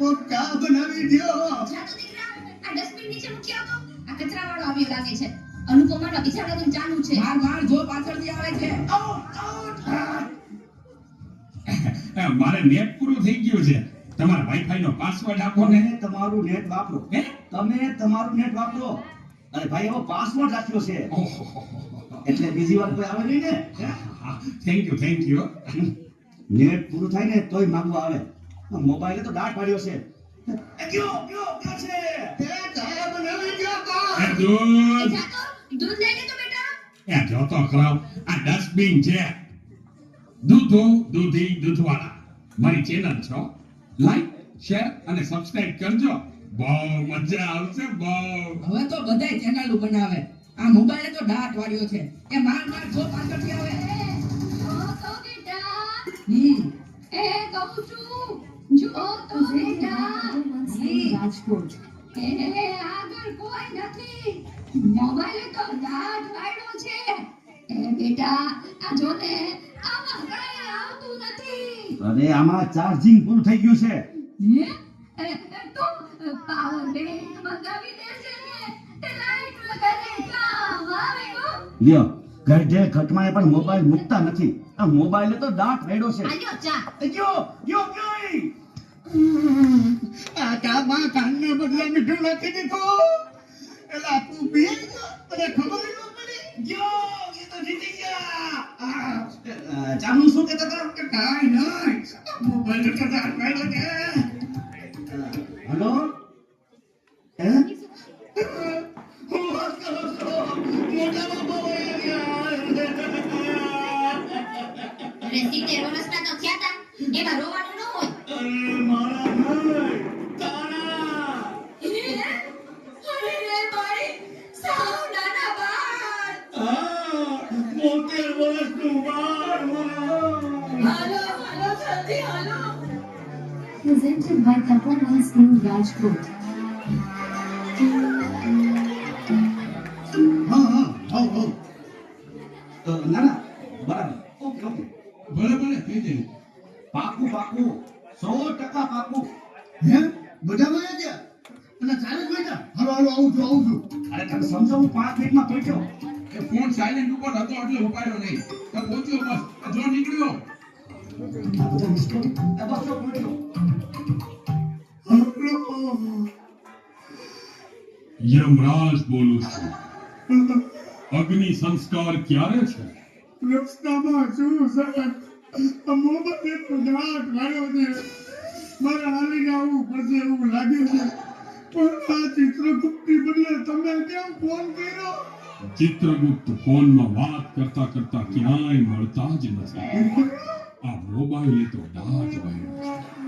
કોક ચા બનાવી દ્યો. જા તો દીકરા, આ ડસ્ટબિન નીચે મૂકી આવતો. આ કચરાવાળો આવ્યો લાગે છે. અનુપમાનો બિચારાનું ચાલુ છે. માર જો પાછળથી આવે છે. મારે નેટ પૂરું થઈ ગયું છે. તમારા વાઈફાઈ નો પાસવર્ડ આપો ને. તમે તમારું નેટ વાપરો. હે? તમે તમારું નેટ વાપરો. અરે ભાઈ એવો પાસવર્ડ રાખ્યો છે ઓહો. એટલે બીજી વાર કોઈ આવે નહીં ને. Thank you. નેટ પૂરું થાય ને તોય માંગવા આવે. મોબાઈલે તો દાટ પાડ્યો છે. કયો છે તે ચા બનાવી દ્યો તો. એ દૂધ. જા તો, દૂધ લઈ લે તો બેટા. એ જોતો ખરાબ. આ ડસ્ટબિન છે. દૂધી દૂધવાળા. મારી ચેનલ છો. લાઈક, શેર અને સબસ્ક્રાઇબ કરજો. બહુ મજા આવશે બહુ. હવે તો બધાય ચેનલો બનાવે. આ મોબાઈલે તો દાટ વાળ્યો છે. એ માર જો પાછળથી આવે. જો તો બેટા. હમ એ કહું છું. જો તો બેટા. રાજકોટ એ આગળ કોઈ નથી. મોબાઈલે તો દાઢ વાળ્યો છે. એ બેટા, આ જો ને, આમાં કાંઈ આવતું નથી. અરે આમાં ચાર્જિંગ પૂરું થઈ ગયું છે. હે? તો પાવર બેંક મંગાવી દેજે ને. તે લાઈટ વગર કામ આવે હો. લ્યો ગઢે ઘટમાં પણ મોબાઈલ મૂકતા નથી. આ મોબાઈલે તો દાટ પાડ્યો છે. આલ્યો ચા. કયો આ ચામાં કાનને બદલે મીઠું નાખી દીધું. એલા તું પી ગયો તને ખબર ન પડી. એ તો જીતી ગયા. ચાનું શું કહેતા હતા કે કાઈ નહીં મોબાઈલ તો દાટ પાડ્યો છે. હેલો હે હું વાત કરો છો મોટામાં બહુ આવી ગયા. અરે 70 વર્ષના તો થયા તા. એમાં રોવાનું ન હોય. અરે મારા ભાઈ તારા અરે રે ભાઈ, સાવ નાના બાળ. 70 વર્ષનું બાળ. હાલો જલ્દી હાલો. presented by Tapoman School Rajkot ના બરાબર ઓકે ભલે કહી દે. પાકું 100% પાકું. હે બધા વયા ગયા અને ચાલે જ બેટા. હાલો આવું છું. અરે તમે સમજો હું 5 મિનિટમાં પહોંચ્યો. એ ફોન સાયલેન્ટ ઉપર હતો એટલે ઉપાડ્યો નહીં. તો પહોંચ્યો બસ. આ જો નીકળ્યો. આ બધા મિસ કોલ આ બસ તો પહોંચ્યો. યમરાજ બોલું છું. અગ્નિ સંસ્કાર ક્યારે છે? રસ્તામાં શું સાહેબ મોબાઈલ તો દાટ વાળ્યો છે. મારે હાલીને આવવું પડશે એવું લાગે છે. પણ આ ચિત્રગુપ્તની બદલે તમે કેમ ફોન કર્યો? ચિત્રગુપ્ત ફોનમાં વાત કરતા ક્યાંય મળતા જ નથી. આ મોબાઈલે તો દાજ વાળ્યો છે.